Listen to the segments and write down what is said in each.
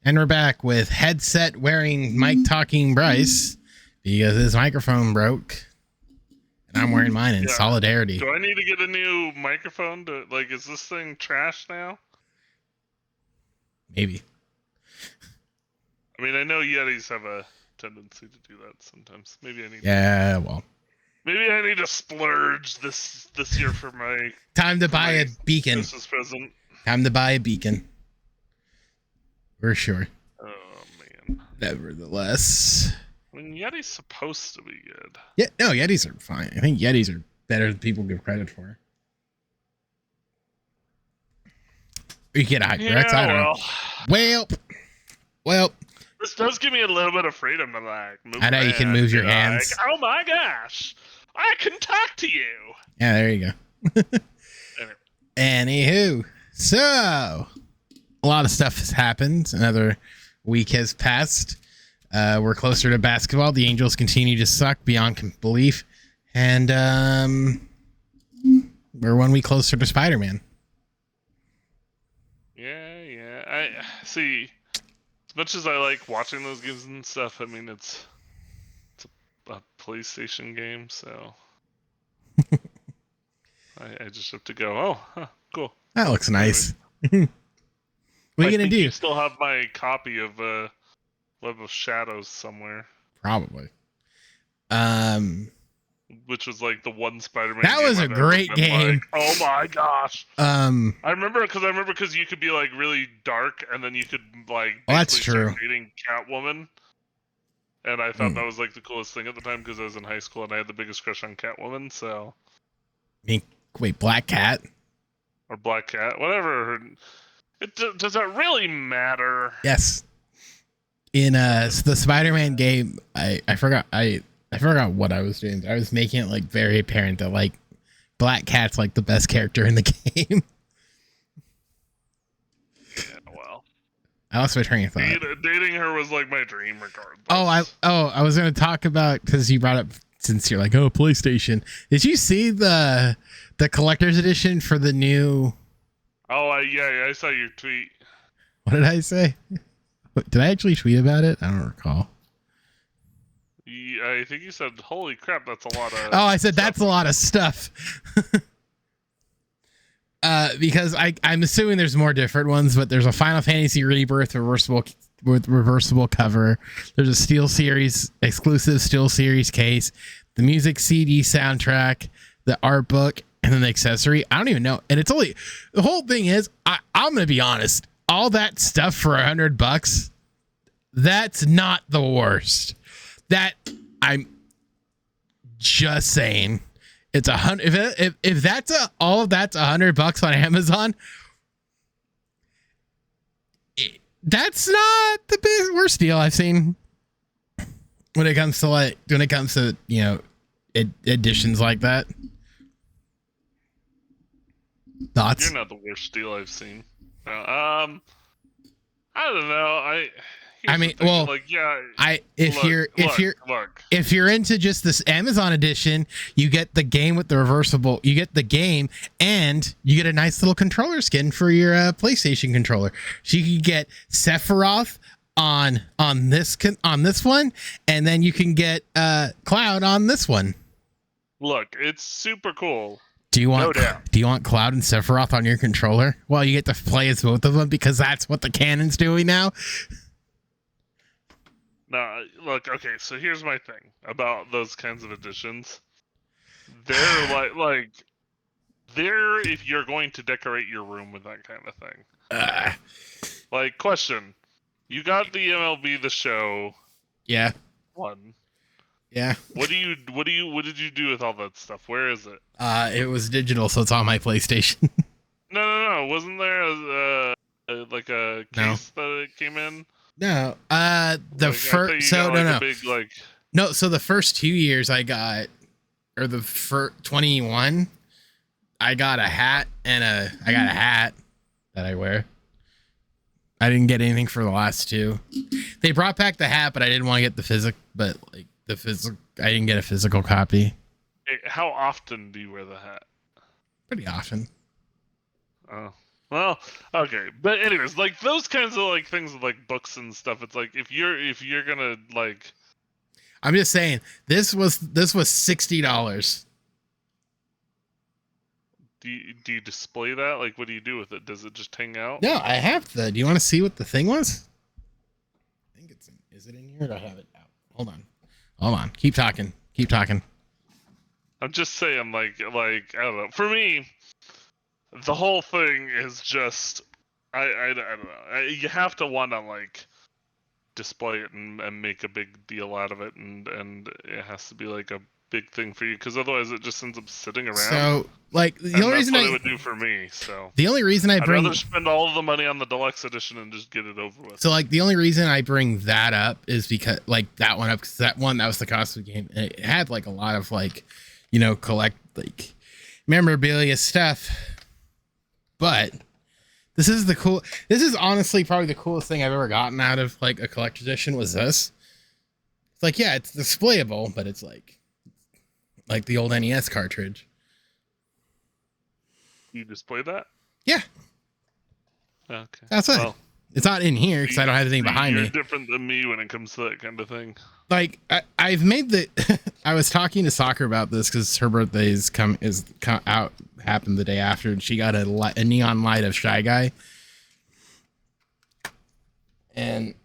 And we're back with headset wearing mic talking Bryce because his microphone broke. And I'm wearing mine in solidarity. Do I need to get a new microphone? Is this thing trash now? Maybe. I mean, I know Yetis have a tendency to do that sometimes. Maybe I need Maybe I need to splurge this year for my time to buy a beacon. Christmas present. Time to buy a beacon. For sure. Oh man. Nevertheless. I mean, Yeti's supposed to be good. Yeah, no, Yetis are fine. I think Yetis are better than people give credit for. Or you get a HyperX, I don't know. Well. This does give me a little bit of freedom to move I know you can move your hands. Oh my gosh, I can talk to you. Yeah, there you go. Anywho, so a lot of stuff has happened. Another week has passed. We're closer to basketball. The Angels continue to suck beyond belief, and we're 1 week closer to Spider-Man. Yeah. I see. As much as I like watching those games and stuff, I mean, it's a PlayStation game, so I just have to go, oh, huh, cool. That looks nice. What are you going to do? You still have my copy of Web of Shadows somewhere. Probably. Which was like the one Spider-Man that game was a great game. Like, oh my gosh. I remember because you could be like really dark and then you could like that's true. start dating Catwoman. And I thought that was like the coolest thing at the time because I was in high school and I had the biggest crush on Catwoman, so wait, Black Cat? Or Black Cat, whatever. Does that really matter? Yes. In the Spider-Man game, I forgot what I was doing. I was making it like very apparent that like Black Cat's like the best character in the game. Yeah, well, I lost my train of thought. Dating her was like my dream, regardless. I was going to talk about, because you brought up, since you're like, oh, PlayStation. Did you see the collector's edition for the new? Oh, yeah, I saw your tweet. What did I say? Did I actually tweet about it? I don't recall. I think you said, holy crap, that's a lot of I said, that's a lot of stuff. Because I'm assuming there's more different ones, but there's a Final Fantasy Rebirth reversible cover. There's a Steel Series exclusive Steel Series case, the music CD soundtrack, the art book, and then the accessory. I don't even know. And it's only, the whole thing is, I'm going to be honest, all that stuff for $100, that's not the worst. That, I'm just saying, it's if that's all of that's $100 on Amazon, that's not the worst deal I've seen when it comes to editions like that. Thoughts? You're not the worst deal I've seen. I don't know. If you're into just this Amazon edition, you get the game with the reversible. You get the game, and you get a nice little controller skin for your PlayStation controller. So you can get Sephiroth on this one, and then you can get Cloud on this one. Look, it's super cool. Do you want Cloud and Sephiroth on your controller? Well, you get to play as both of them because that's what the canon's doing now. No, look, okay, so here's my thing about those kinds of editions. They're they're if you're going to decorate your room with that kind of thing. Question. You got the MLB The Show. Yeah. One. Yeah. What did you do with all that stuff? Where is it? It was digital, so it's on my PlayStation. No. Wasn't there a case that it came in? No. So the first 2 years I got, or the first 21, I got a hat that I wear. I didn't get anything for the last two. They brought back the hat, but I didn't want to get the physical. But like I didn't get a physical copy. Hey, how often do you wear the hat? Pretty often. Oh, Well, okay, but anyways, like those kinds of like things with like books and stuff. It's like if you're gonna like, I'm just saying this was $60. do you display that? Like, what do you do with it? Does it just hang out? No, I have the. Do you want to see what the thing was? I think it's. Is it in here? Or do I have it out? Hold on. Keep talking. I'm just saying, like I don't know. For me, the whole thing is just I don't know. You have to want to like display it and make a big deal out of it, and it has to be like a big thing for you, because otherwise it just ends up sitting around. So, like, the only reason it would do for me. So the only reason I'd rather spend all of the money on the deluxe edition and just get it over with. So, like, the only reason I bring that up is because, like, that was the cost of the game. And it had like a lot of like, collect like memorabilia stuff. But this is honestly probably the coolest thing I've ever gotten out of like a collector's edition was this. It's like, yeah, it's displayable, but it's like the old NES cartridge. You display that? Yeah. Okay. That's it. Well, it's not in here because I don't have anything behind me. You're different than me when it comes to that kind of thing. Like I've made I was talking to Soccer about this because her birthday happened the day after, and she got a neon light of Shy Guy, and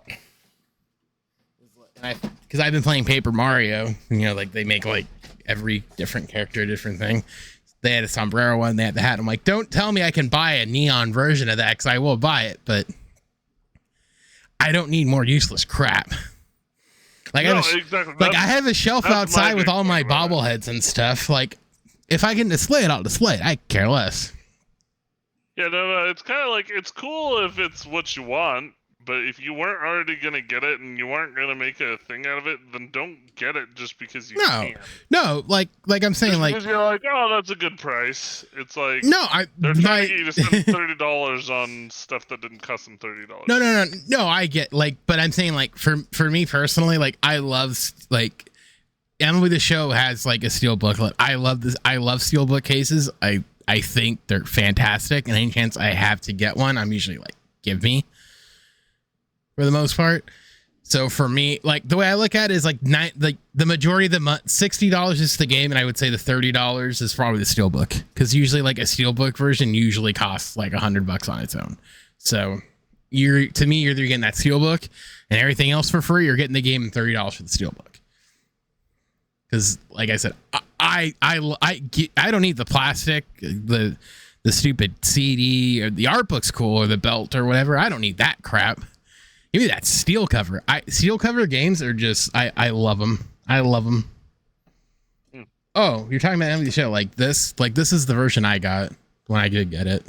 because I've been playing Paper Mario, like they make like every different character a different thing. They had a sombrero one, they had the hat. I'm like, don't tell me I can buy a neon version of that, because I will buy it, but I don't need more useless crap. Like, exactly. Like, I have a shelf outside with all my bobbleheads and stuff. Like, if I can display it, I'll display it. I care less. Yeah, no, it's kind of like, it's cool if it's what you want, but if you weren't already going to get it and you weren't going to make a thing out of it, then don't get it just because you can. No, like I'm saying, just like... because you're like, oh, that's a good price. It's like... No, they're trying to get you to spend $30 on stuff that didn't cost them $30. No, I get, like... But I'm saying, like, for me personally, like, I love, like... Emily the Show has, like, a steel booklet. I love this. I love steel book cases. I think they're fantastic, and any chance I have to get one, I'm usually like, give me. For the most part. So for me, like, the way I look at it is like the majority of the month, $60 is the game, and I would say the $30 is probably the steelbook, because usually like a steelbook version usually costs like $100 on its own. So you're either getting that steelbook and everything else for free, or getting the game and $30 for the steelbook. Because like I said, I don't need the plastic, the stupid CD, or the art book's cool, or the belt or whatever. I don't need that crap. Give me that steel cover. Steel cover games are just, I love them. I love them. Oh, you're talking about Emily Show. Like this is the version I got when I did get it.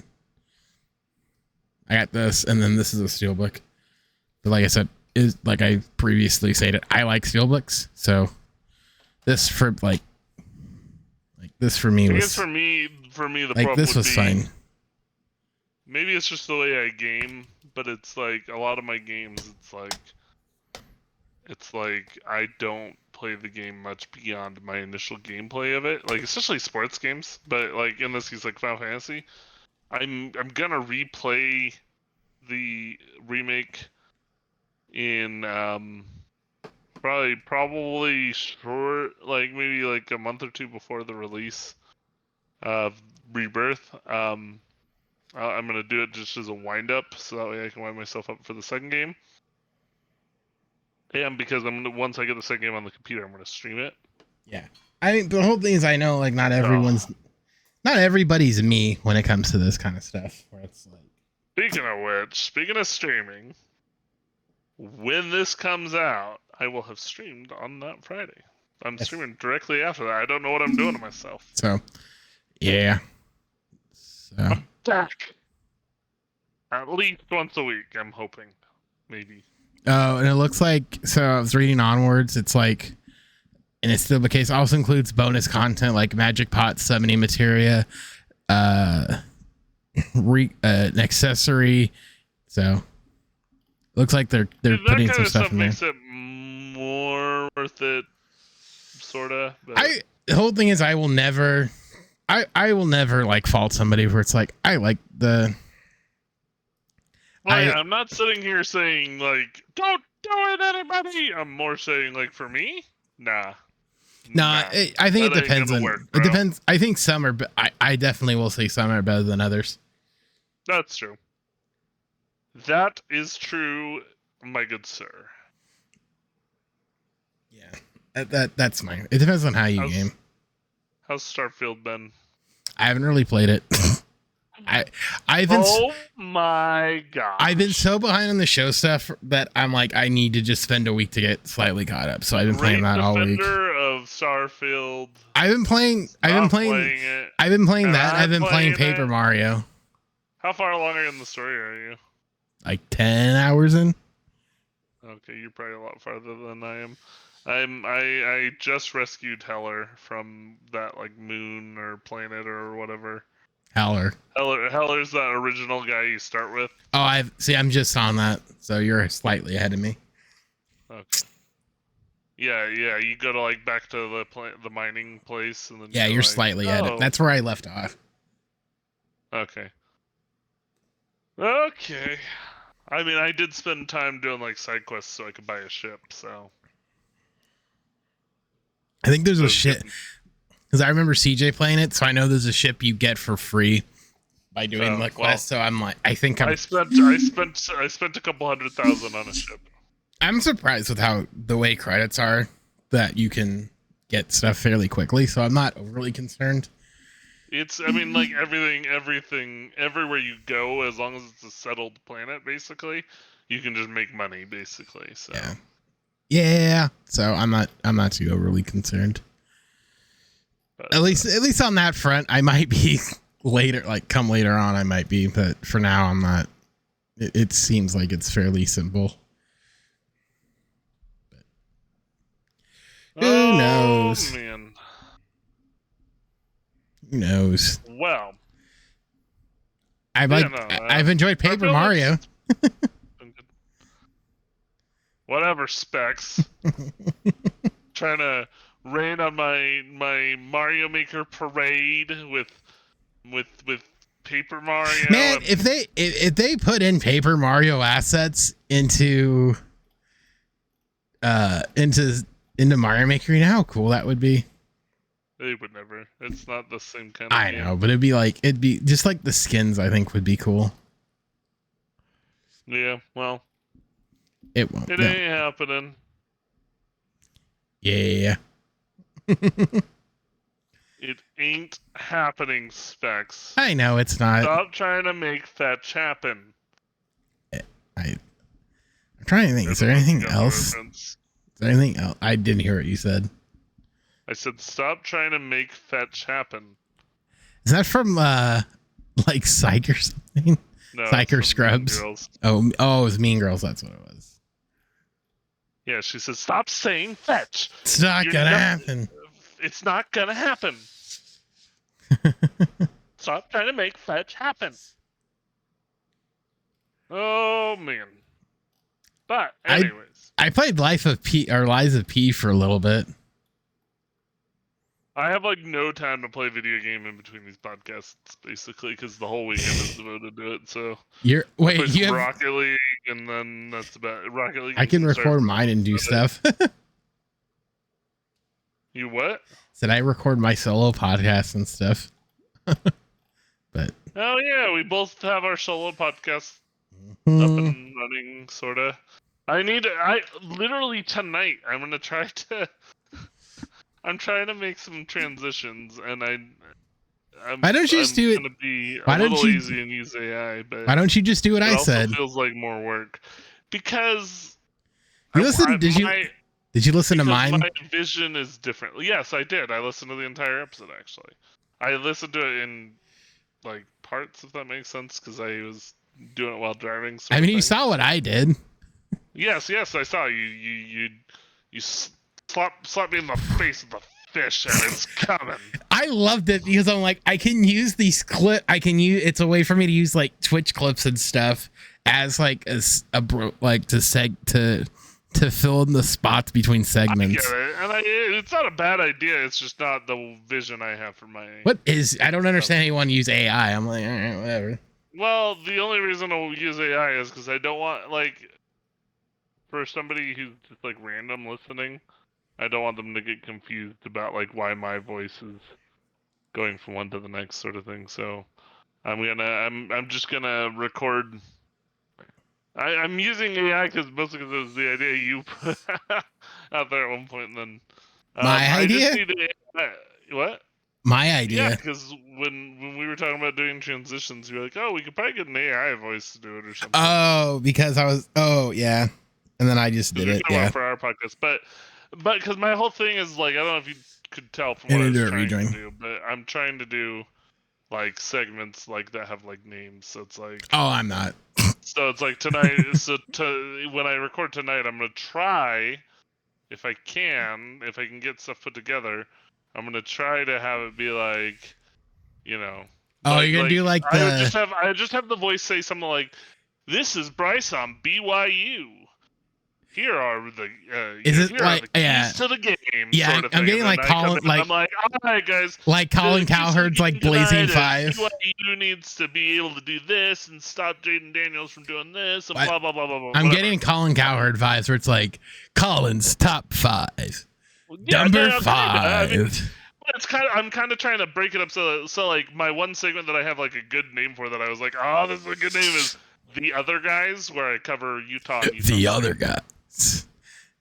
I got this, and then this is a steelbook. But like I said, is like I previously stated, I like steelbooks. So this for like this for me was. I guess for me the like problem this was be, fine. Maybe it's just the way I game. But it's like a lot of my games, it's like I don't play the game much beyond my initial gameplay of it. Like, especially sports games, but like in this case, like Final Fantasy, I'm gonna replay the remake in probably short, like maybe like a month or two before the release of Rebirth. I'm going to do it just as a wind-up, so that way I can wind myself up for the second game. And because once I get the second game on the computer, I'm going to stream it. Yeah. I mean, the whole thing is, I know, like, not everybody's me when it comes to this kind of stuff. Where it's like... Speaking of streaming, when this comes out, I will have streamed on that Friday. I'm streaming directly after that. I don't know what I'm doing to myself. So, yeah. So... Back. At least once a week, I'm hoping. Maybe. Oh, and it looks like, so I was reading onwards, it's like, and it's still the case, also includes bonus content like Magic Pot, summoning materia, an accessory. So looks like they're putting some stuff in there. Makes it more worth it, sorta. But... The whole thing is, I will never like fault somebody where it's like, I like the I'm not sitting here saying like, don't do it, anybody. I'm more saying like, for me, nah. I think it That ain't depends gonna on. work, It bro. depends. I think some are. I definitely will say some are better than others. That's true. That is true, my good sir. Yeah, that's mine. It depends on how you game. How's Starfield been? I haven't really played it. I've been. Oh my god! I've been so behind on the show stuff that I'm like, I need to just spend a week to get slightly caught up. So I've been playing that all week. Defender of Starfield. I've been playing it. I've been playing that. I've been playing Paper Mario. How far along are you in the story? Are you? Like 10 hours in. Okay, you're probably a lot farther than I am. I just rescued Heller from that like moon or planet or whatever. Heller's that original guy you start with. Oh, I'm just on that, so you're slightly ahead of me. Okay. Yeah. You go to like back to the mining place, and then you're like, slightly ahead. That's where I left off. Okay. I mean, I did spend time doing like side quests so I could buy a ship. So I think there's a ship because I remember CJ playing it, so I know there's a ship you get for free by doing the quest. So I'm like, I spent a couple 100,000 on a ship. I'm surprised with how the way credits are that you can get stuff fairly quickly. So I'm not overly concerned. I mean, like everything, everywhere you go, as long as it's a settled planet, basically, you can just make money, basically. So yeah. So I'm not too overly concerned. But, at least on that front, I might be later. Like come later on, I might be, but for now, I'm not. It seems like it's fairly simple. But who knows? Man. Who knows? Well, I've enjoyed Paper Mario. Whatever, Specs. Trying to rain on my Mario Maker parade with Paper Mario. Man, if they put in Paper Mario assets into Mario Maker, you know how cool that would be. They would never. It's not the same kind of I game. know, but it'd be just like the skins, I think would be cool. Yeah, well. It won't. It ain't happening. Yeah. It ain't happening, Specs. I know it's not. Stop trying to make fetch happen. I'm trying to think. Is there anything else? Is there anything else? I didn't hear what you said. I said, stop trying to make fetch happen. Is that from like Psych or something? No, Psych or Scrubs? Oh, it was Mean Girls. That's what it was. Yeah, she said, stop saying fetch. It's not gonna happen. It's not gonna happen. Stop trying to make fetch happen. Oh man. But anyways, I played Lies of P for a little bit. I have like no time to play video game in between these podcasts, basically, because the whole weekend is devoted to it. So you have Rocket League, and then that's about it. Rocket League. I can record mine and do stuff. You what? Said I record my solo podcasts and stuff. But oh yeah, we both have our solo podcasts up and running, sorta. I literally tonight I'm gonna try to. I'm trying to make some transitions, and why don't you just do it? Gonna be a little lazy and use AI, but why don't you just do what I said? It feels like more work because you listen. Did you listen to mine? My vision is different. Yes, I did. I listened to the entire episode. Actually, I listened to it in like parts, if that makes sense, because I was doing it while driving. I mean, you saw what I did. Yes, I saw you. You slap me in the face with a fish, and it's coming. I loved it because I'm like, I can use these it's a way for me to use like Twitch clips and stuff as like to fill in the spots between segments. I get it. And it's not a bad idea. It's just not the vision I have for my. I don't understand how you want to use AI. I'm like, all right, whatever. Well, the only reason I'll use AI is because I don't want, like, for somebody who's just, like, random listening, I don't want them to get confused about, like, why my voice is going from one to the next sort of thing. So I'm just gonna record. I'm using AI mostly because it was the idea you put out there at one point, and then My I just idea? need what? My Yeah, idea. because when we were talking about doing transitions, you were like, "Oh, we could probably get an AI voice to do it or something." Oh, because I was. Oh, yeah. And then I just Because did we were it. talking Yeah. about for our podcast, but because my whole thing is like, I don't know if you could tell from what And I then was do a trying to rejoin. do, but I'm trying to do like segments like that have like names. So it's like, Oh, I'm not. tonight. When I record tonight, I'm gonna try, if I can get stuff put together, I'm gonna try to have it be like, you know, Oh, you're gonna do like the. I would just have the voice say something like, "This is Bryce on BYU. Here are the Is it here are like the yeah, keys to the game," yeah? sort of I'm thing. And getting then like I come Colin, in and I'm like, "All right, guys, Colin the keys to the Cowherd's like game Blazing tonight is 5. BYU needs to be able to do this and stop Jaden Daniels from doing this and I, blah blah blah blah blah I'm whatever." getting Colin Cowherd vibes where it's like Colin's top 5, Well, yeah, number no, kind of. I mean, 5. it's kind of. I'm kind of trying to break it up so like my one segment that I have like a good name for that I was like, "Oh, this is a good name," is the other guys, where I cover Utah and Utah The State. other guys.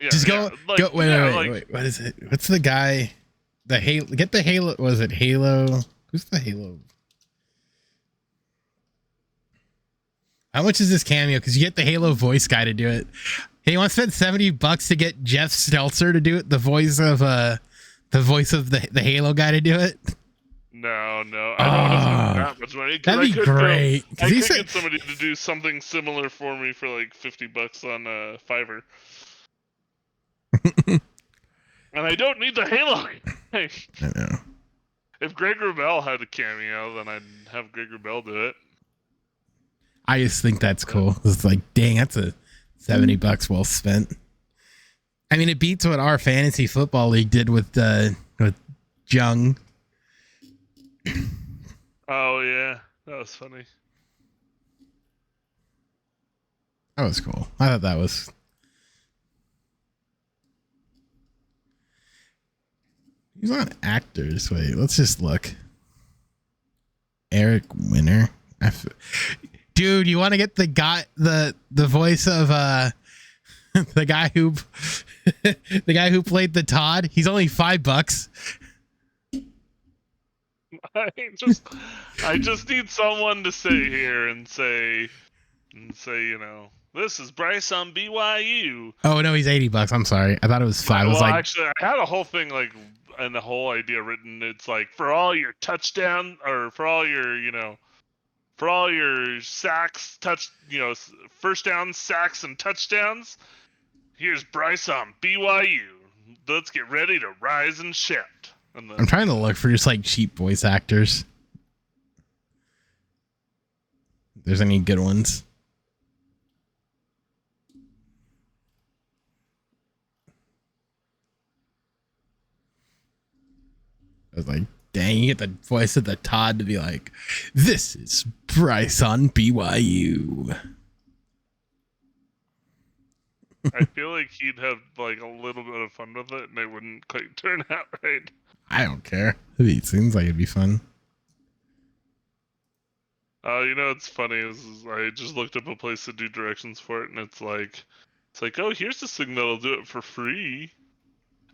Yeah, Just yeah, go. like Wait. What is it? What's the guy? The Halo. Get the Halo. Was it Halo? Who's the Halo? How much is this cameo? Because you get the Halo voice guy to do it. Hey, you want to spend $70 to get Jeff Stelzer to do it? The voice of the Halo guy to do it. No, I don't want to spend that much money. That'd be great. I could get somebody to do something similar for me for like $50 on Fiverr. And I don't need the Halo. I know. If Greg Rubel had a cameo, then I'd have Greg Rubel do it. I just think that's cool. It's like, dang, that's a $70 well spent. I mean, it beats what our fantasy football league did with Jung. Oh yeah, that was funny. That was cool. I thought that was. He's on actors. Wait, let's just look. Eric Winter. Dude, you want to get the guy, the voice of the guy who played the Todd? He's only $5. I just need someone to sit here and say, you know, this is Bryce on BYU. Oh no, he's $80. I'm sorry. I thought it was 5. Well, actually, I had a whole thing like, and the whole idea written. It's like, for all your touchdown, or for all your, for all your sacks, first down sacks and touchdowns. Here's Bryce on BYU. Let's get ready to rise and shout. And then, I'm trying to look for just like cheap voice actors. If there's any good ones. I was like, dang, you get the voice of the Todd to be like, this is Bryce on BYU. I feel like he'd have like a little bit of fun with it, and it wouldn't quite turn out right. I don't care. It seems like it'd be fun. It's funny is I just looked up a place to do directions for it, and it's like, oh, here's this thing that'll do it for free.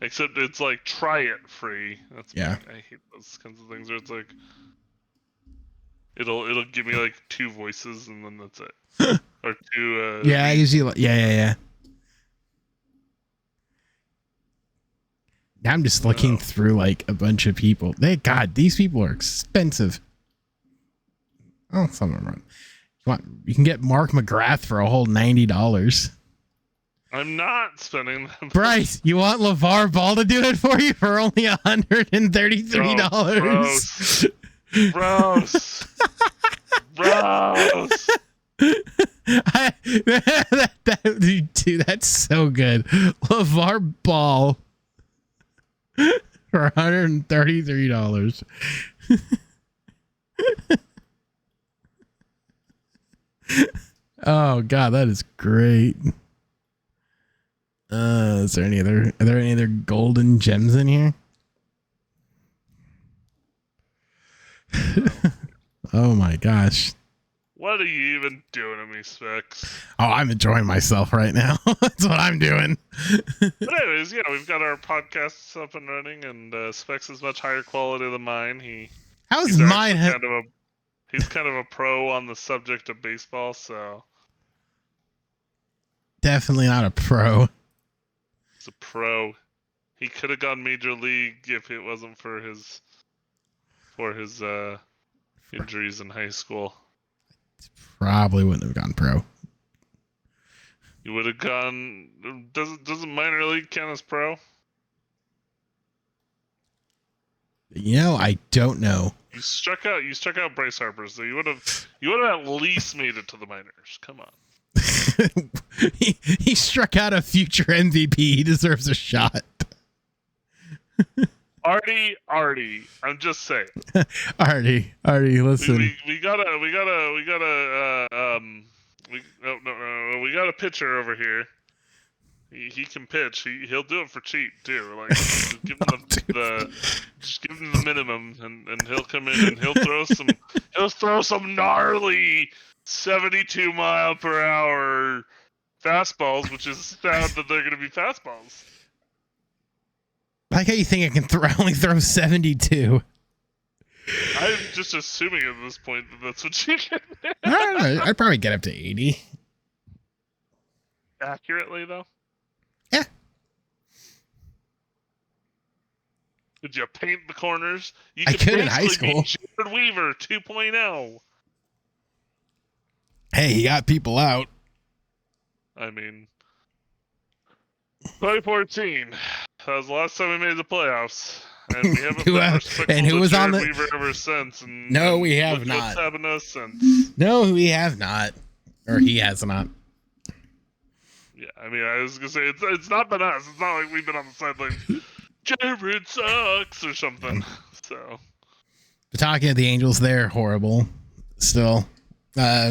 Except it's like, try it free. Yeah. I hate those kinds of things where it's like, it'll give me like 2 voices and then that's it, or 2. Yeah, I usually yeah. Now I'm just looking through like a bunch of people. God, these people are expensive. Oh, some of them are. You can get Mark McGrath for a whole $90. I'm not spending them. Bryce, you want LeVar Ball to do it for you for only $133? Gross. Dude, that's so good. LeVar Ball for $133. Oh god, that is great. Are there any other golden gems in here? Oh my gosh. What are you even doing to me, Specs? Oh, I'm enjoying myself right now. That's what I'm doing. But anyways, yeah, we've got our podcasts up and running, and Specs is much higher quality than mine. How's He's mine? actually he's kind of a pro on the subject of baseball, so Definitely not a pro. he's a pro. He could have gone major league if it wasn't for his injuries in high school. Probably wouldn't have gone pro. He would have gone. Doesn't minor league count as pro? You know, I don't know. You struck out Bryce Harper, so you would have at least made it to the minors. Come on. he struck out a future MVP. He deserves a shot. Artie, I'm just saying. Artie, listen. We got a pitcher over here. He can pitch. He'll do it for cheap too. Like just give him the minimum, and he'll come in and he'll throw some gnarly 72 mile per hour fastballs, which is sad that they're going to be fastballs. I like how you think I can only throw 72. I'm just assuming at this point that that's what you can. I don't know. I'd probably get up to 80. Accurately, though? Yeah. Did you paint the corners? I could in high school. Jared Weaver 2.0. Hey, he got people out. I mean, 2014. That was the last time we made the playoffs. And we haven't been respectful who was Jared on the Weaver ever since. And no, we have what's not. happened to us since? No, we have not. Or he has not. Yeah, I mean, I was gonna say it's not been us. It's not like we've been on the sideline. Jared sucks or something. So, but talking to the Angels, they're horrible. Still, yeah.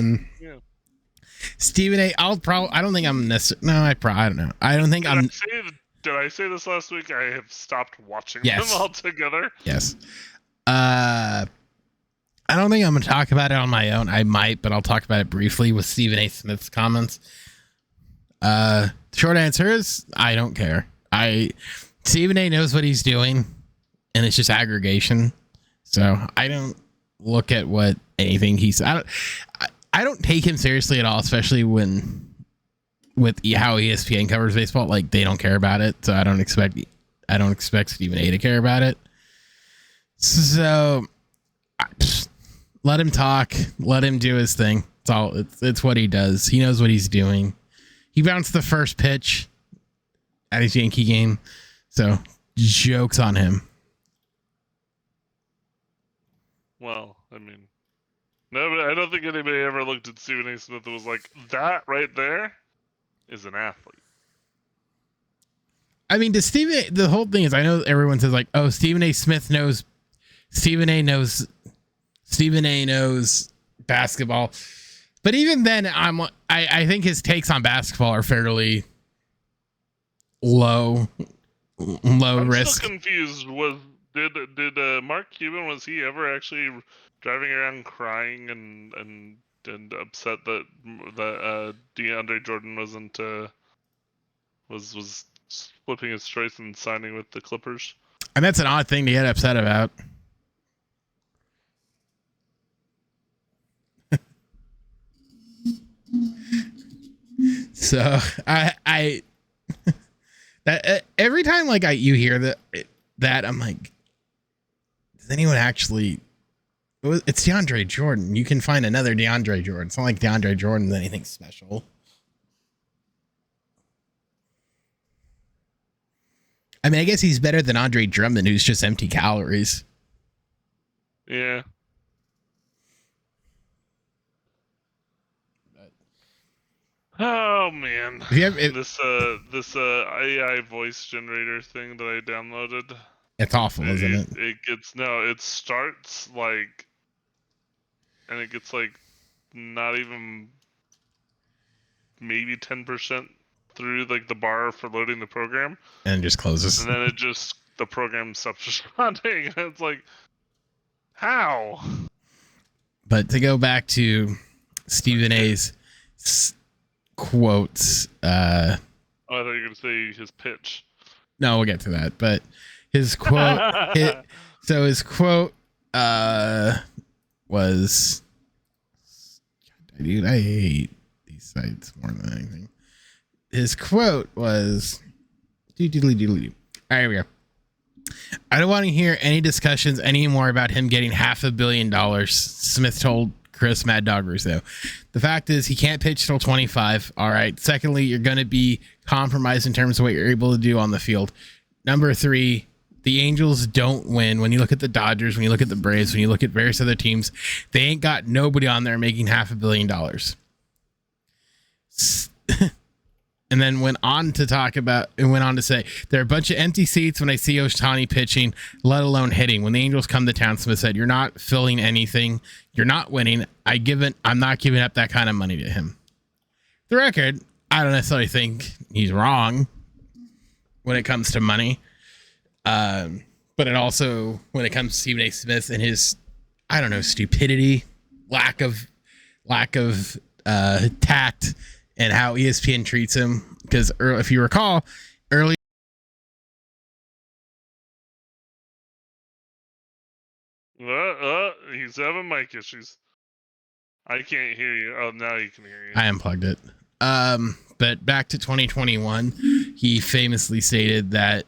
Stephen A. I don't think I'm necessarily. No, I don't know. I don't think I'm. Did I say this last week? I have stopped watching them altogether. Yes. I don't think I'm going to talk about it on my own. I might, but I'll talk about it briefly with Stephen A. Smith's comments. Short answer is I don't care. Stephen A. knows what he's doing, and it's just aggregation. So I don't look at what anything he's. I don't take him seriously at all, especially with how ESPN covers baseball. Like they don't care about it, so I don't expect Stephen A. to care about it. So let him talk, let him do his thing. It's what he does. He knows what he's doing. He bounced the first pitch at his Yankee game, so joke's on him. Well, I mean, no, but I don't think anybody ever looked at Stephen A. Smith and was like, that right there is an athlete. I mean, the whole thing is, I know everyone says like, oh, Stephen A. knows basketball. But even then, I think his takes on basketball are fairly low I'm risk. Still confused. Did Mark Cuban, was he ever actually driving around crying and upset that DeAndre Jordan wasn't was flipping his choice and signing with the Clippers? And that's an odd thing to get upset about. So I that every time like you hear that I'm like, does anyone actually? It's DeAndre Jordan. You can find another DeAndre Jordan. It's not like DeAndre Jordan's anything special. I mean, I guess he's better than Andre Drummond, who's just empty calories. Yeah. Oh man, this AI voice generator thing that I downloaded. It's awful, isn't it? It starts like, and it gets like not even maybe 10% through like the bar for loading the program, and just closes. and then the program stops responding. And it's like, how? But to go back to Stephen A's quotes, Oh, I thought you were gonna say his pitch. no, we'll get to that. But his quote, his quote was, dude, I hate these sites more than anything. His quote was, all right, here we go. I don't want to hear any discussions anymore about him getting $500 million, Smith told Chris Mad Dog Russo. The fact is he can't pitch till 25. All right. Secondly, you're going to be compromised in terms of what you're able to do on the field. Number 3, the Angels don't win. When you look at the Dodgers, when you look at the Braves, when you look at various other teams, they ain't got nobody on there making $500 million. And then went on to say there are a bunch of empty seats when I see Ohtani pitching, let alone hitting. When the Angels come to town, Smith said, "You're not filling anything. You're not winning. I'm not giving up that kind of money to him." The record, I don't necessarily think he's wrong when it comes to money. But it also, when it comes to Stephen A. Smith and his, I don't know, stupidity, lack of tact, and how ESPN treats him. Because if you recall, early. He's having mic issues. I can't hear you. Oh, now you can hear you. I unplugged it. But back to 2021, he famously stated that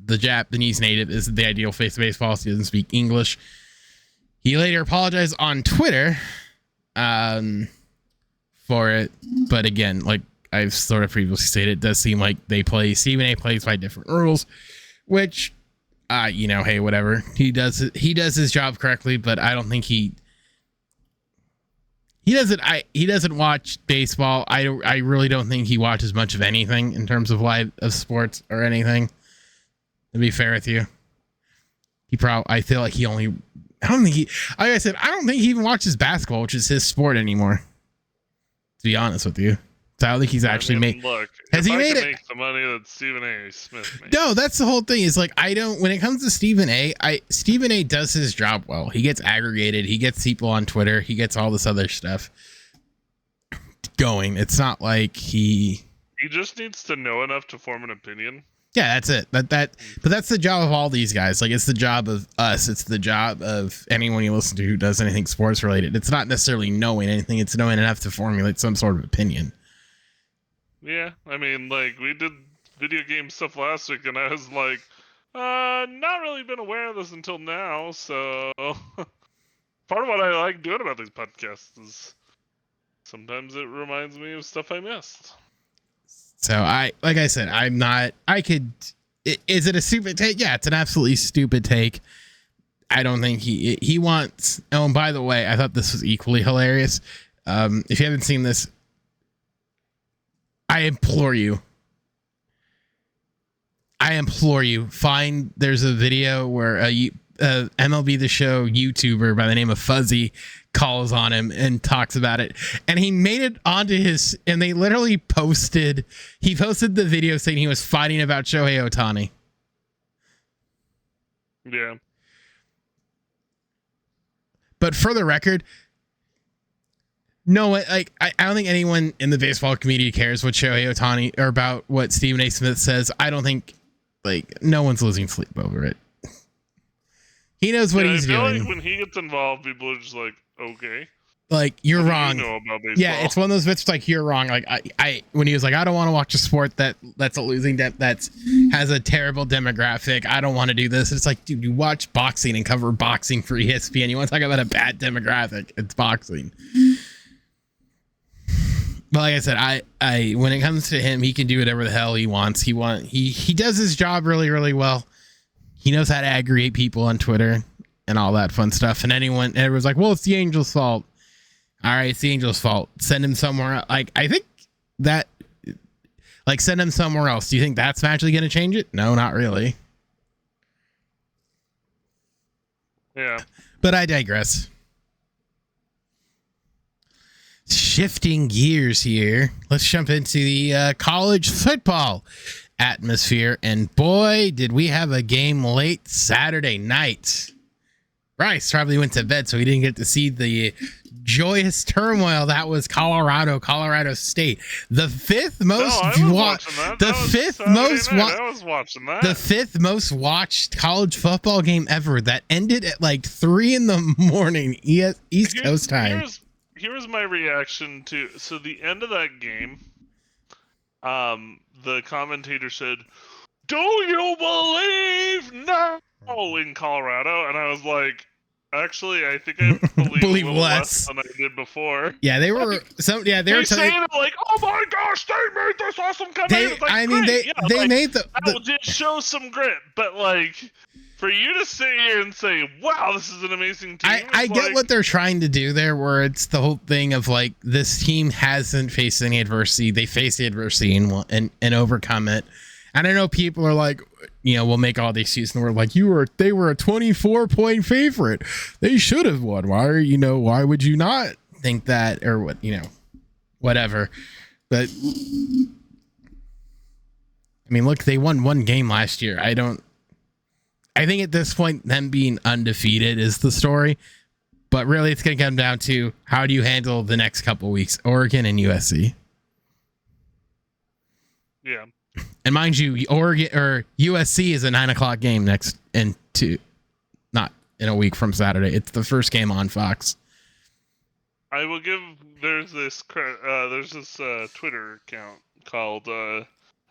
the Japanese native is the ideal face of baseball. So he doesn't speak English. He later apologized on Twitter. For it, but again, like I've sort of previously stated, it does seem like Stephen A plays by different rules, which hey, whatever. He does his job correctly, but I don't think he doesn't watch baseball. I really don't think he watches much of anything in terms of sports or anything, to be fair with you. I feel like like I said, I don't think he even watches basketball, which is his sport anymore, to be honest with you. So I don't think he's actually made. Look, has he made it? Make the money that Stephen A. Smith made. No, that's the whole thing. Is like when it comes to Stephen A. Stephen A. does his job well. He gets aggregated. He gets people on Twitter. He gets all this other stuff going. It's not like he just needs to know enough to form an opinion. Yeah, that's it. But that's the job of all these guys. Like, it's the job of us. It's the job of anyone you listen to who does anything sports related. It's not necessarily knowing anything. It's knowing enough to formulate some sort of opinion. Yeah, I mean, like, we did video game stuff last week, and I was like, not really been aware of this until now. So part of what I like doing about these podcasts is sometimes it reminds me of stuff I missed. So like I said, is it a stupid take? Yeah, it's an absolutely stupid take. I don't think he wants, oh, and by the way, I thought this was equally hilarious. If you haven't seen this, I implore you, there's a video where MLB The Show YouTuber by the name of Fuzzy calls on him and talks about it, and he made it onto and they literally posted the video saying he was fighting about Shohei Ohtani. Yeah. But for the record, no, like I don't think anyone in the baseball community cares what Shohei Ohtani or about what Stephen A. Smith says. I don't think, like, no one's losing sleep over it. He knows what he's doing. Like when he gets involved, people are just like, okay, like, you're wrong. You know about baseball? Yeah, it's one of those bits like, you're wrong. Like I when he was like, I don't want to watch a sport that's a losing that has a terrible demographic. I don't want to do this. It's like, dude, you watch boxing and cover boxing for ESPN. You want to talk about a bad demographic? It's boxing. But like I said, I when it comes to him, he can do whatever the hell he wants. He does his job really, really well. He knows how to aggregate people on Twitter and all that fun stuff. And everyone's like, well, it's the Angels' fault. All right, it's the Angels' fault. Send him somewhere. Like, I think that, like, send him somewhere else. Do you think that's actually going to change it? No, not really. Yeah. But I digress. Shifting gears here, let's jump into the college football atmosphere. And boy, did we have a game late Saturday night. Bryce probably went to bed, so he didn't get to see the joyous turmoil that was Colorado State. The fifth most I was watching that. The fifth most watched college football game ever that ended at like 3 a.m. East Coast time. Here's my reaction to the end of that game. The commentator said, "Do you believe now?" in Colorado, and I was like, actually, I think I believe a little less than I did before. Yeah, they were they were saying it like, "Oh my gosh, they made this awesome comeback." They made that did show some grit, but like, for you to sit here and say, "Wow, this is an amazing team," I get what they're trying to do there, where it's the whole thing of like, this team hasn't faced any adversity. They face the adversity and overcome it. And I know people are like, we'll make all the excuses, and we're like, they were a 24-point favorite. They should have won. Why would you not think that, or what, whatever. But I mean, look, they won one game last year. I think at this point, them being undefeated is the story. But really, it's going to come down to, how do you handle the next couple weeks, Oregon and USC? Yeah. And mind you, Oregon or USC is a 9:00 game not in a week from Saturday. It's the first game on Fox. I will give. There's this Twitter account called, and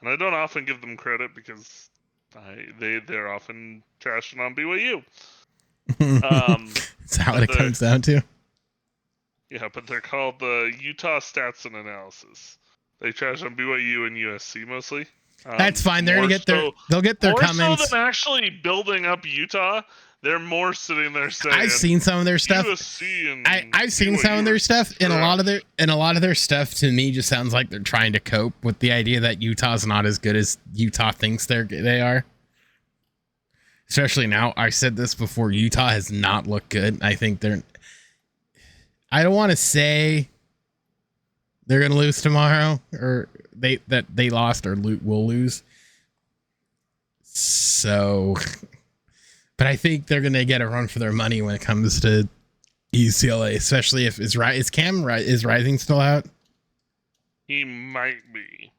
I don't often give them credit because they're often trashing on BYU. That's how it comes down to. Yeah, but they're called the Utah Stats and Analysis. They trash on BYU and USC mostly. That's fine. They'll get their comments. More so than actually building up Utah, they're more sitting there saying, I've seen some of their stuff. I've seen some of their stuff, and a lot of their stuff to me just sounds like they're trying to cope with the idea that Utah's not as good as Utah thinks they are. Especially now, I said this before, Utah has not looked good. I think I don't want to say they're going to lose tomorrow, or they lost or will lose. So, but I think they're going to get a run for their money when it comes to UCLA, especially if is Rising still out? He might be.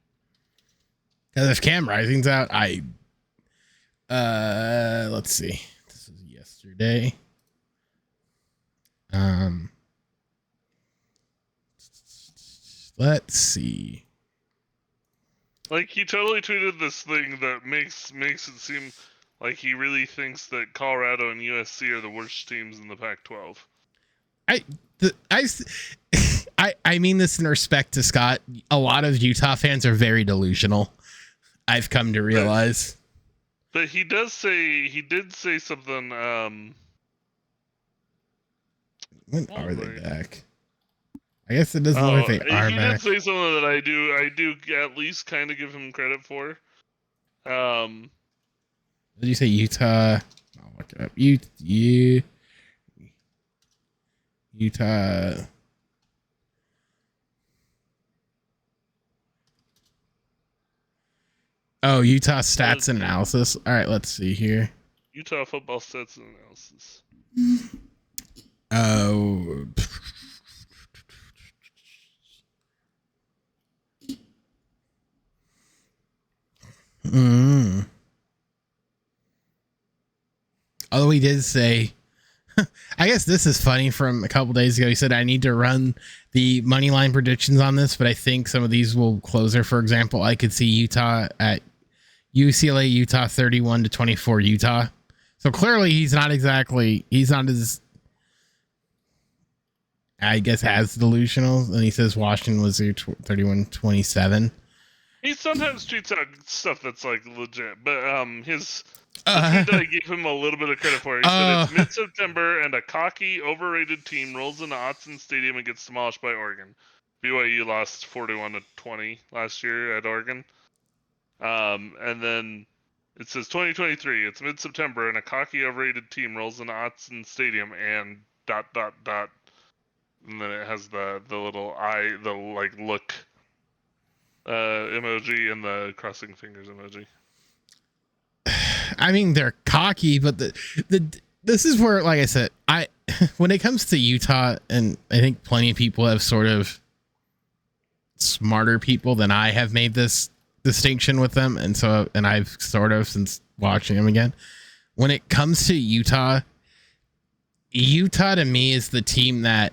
Because if Cam Rising's out, let's see. This was yesterday. Let's see. Like, he totally tweeted this thing that makes it seem like he really thinks that Colorado and USC are the worst teams in the Pac-12. I mean this in respect to Scott. A lot of Utah fans are very delusional. I've come to realize. But he did say something. When are they back? I guess it doesn't look like they are back. He did say something that I do at least kind of give him credit for. Did you say Utah? I'll look it up. Utah. Oh, Utah stats and analysis. All right, let's see here. Utah football stats and analysis. Oh. Although he did say, I guess this is funny, from a couple days ago. He said, I need to run the money line predictions on this, but I think some of these will closer. For example, I could see Utah at UCLA, Utah 31-24 Utah. So clearly he's not as, I guess, as delusional. And he says Washington was 31-27. He sometimes tweets out stuff that's like legit, but his tweet that I gave him a little bit of credit for. He said it's mid-September and a cocky, overrated team rolls into Autzen Stadium and gets demolished by Oregon. BYU lost 41-20 last year at Oregon. And then it says 2023. It's mid-September and a cocky, overrated team rolls into Autzen Stadium and ... and then it has the little eye, the like look emoji and the crossing fingers emoji. I mean, they're cocky, but this is where, like I said, when it comes to Utah, and I think plenty of people have sort of smarter people than I have made this distinction with them, and I've sort of since watching them again. When it comes to Utah to me is the team that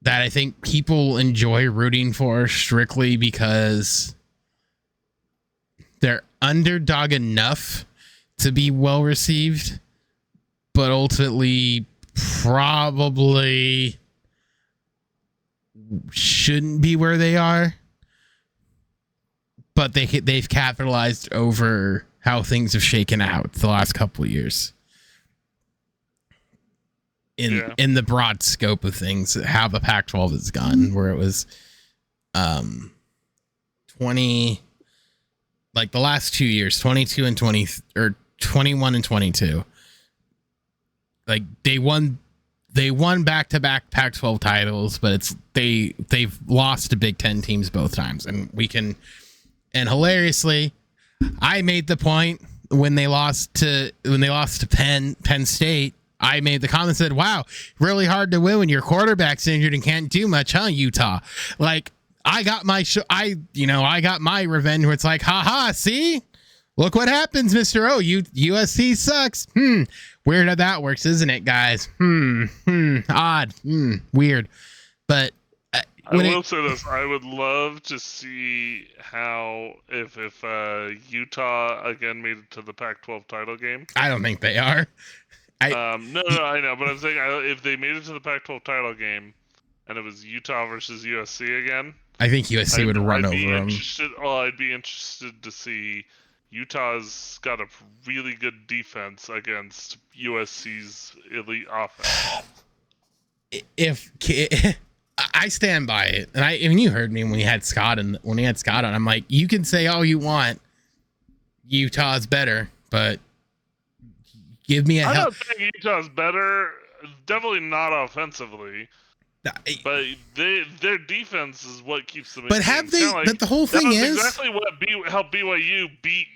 I think people enjoy rooting for strictly because they're underdog enough to be well received, but ultimately probably shouldn't be where they are. But they've capitalized over how things have shaken out the last couple of years. In the broad scope of things, how the Pac-12 has gone, where it was 20, like the last 2 years, 22 and 20, or 21 and 22. Like they won back-to-back Pac-12 titles, but they've lost to Big Ten teams both times, and hilariously, I made the point when they lost to Penn State. I made the comment, said, "Wow, really hard to win when your quarterback's injured and can't do much, huh, Utah?" Like I got my revenge where it's like, haha, see? Look what happens, Mr. O. USC sucks. Weird how that works, isn't it, guys? Odd. Weird. But I will say this: I would love to see how if Utah again made it to the Pac-12 title game. I don't think they are. No, I know, but I'm saying if they made it to the Pac-12 title game, and it was Utah versus USC again, I think USC would run over them. I'd be interested to see. Utah's got a really good defense against USC's elite offense. If I stand by it, and I mean, you heard me when he had Scott on. I'm like, you can say all you want, Utah's better, but give me a. I don't think Utah's better. Definitely not offensively. But their defense is what keeps them. But have they? But the whole thing is exactly what helped BYU beat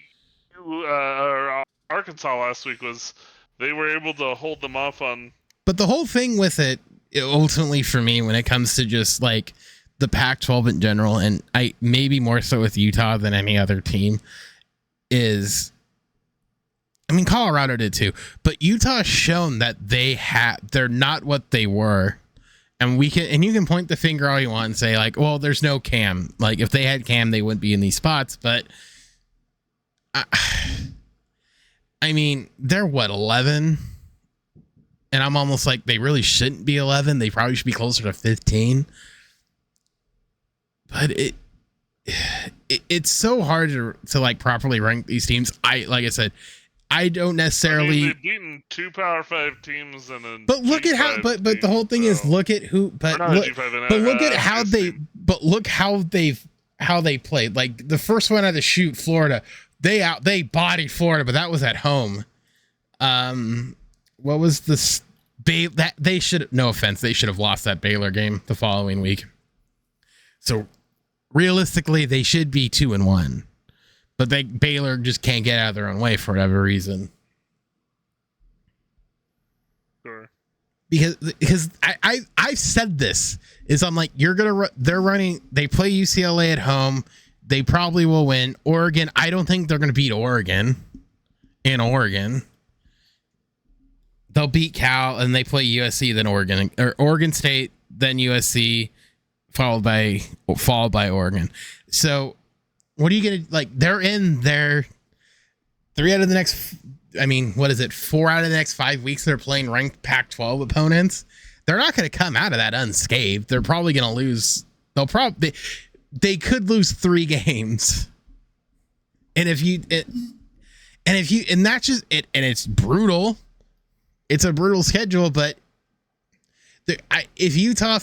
Arkansas last week. Was they were able to hold them off on. But the whole thing with it, ultimately for me, when it comes to just like the Pac-12 in general, and I maybe more so with Utah than any other team, is, I mean, Colorado did too, but Utah's shown that they're not what they were. And you can point the finger all you want and say like, well, there's no Cam. Like if they had Cam, they wouldn't be in these spots. But I mean, they're what, 11? And I'm almost like, they really shouldn't be 11. They probably should be closer to 15. But it's so hard to like properly rank these teams. Like I said, I don't necessarily. They've beaten 2 Power 5 teams and then. But look at how. But the whole thing is, look at who. But look at how they. But look how they played. Like the first one out of the chute, Florida. They bodied Florida, but that was at home. What was this? That they should. No offense, they should have lost that Baylor game the following week. So realistically, they should be 2-1. But Baylor just can't get out of their own way for whatever reason. Sure. Because I've said this is I'm like, they're running. They play UCLA at home. They probably will win. Oregon. I don't think they're going to beat Oregon. In Oregon, they'll beat Cal and they play USC, then Oregon, or Oregon State, then USC, followed by Oregon. So. What are you going to, like, they're in their 3 out of the next, I mean, what is it, 4 out of the next 5 weeks they're playing ranked Pac-12 opponents. They're not going to come out of that unscathed. They're probably going to lose. They could lose 3 games. And that's just it. And it's brutal. It's a brutal schedule, but if Utah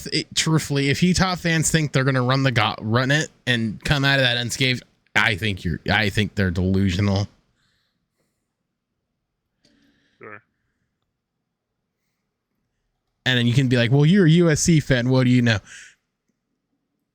fans think they're going to run it and come out of that unscathed, I think they're delusional. Sure. And then you can be like, well, you're a USC fan. What do you know?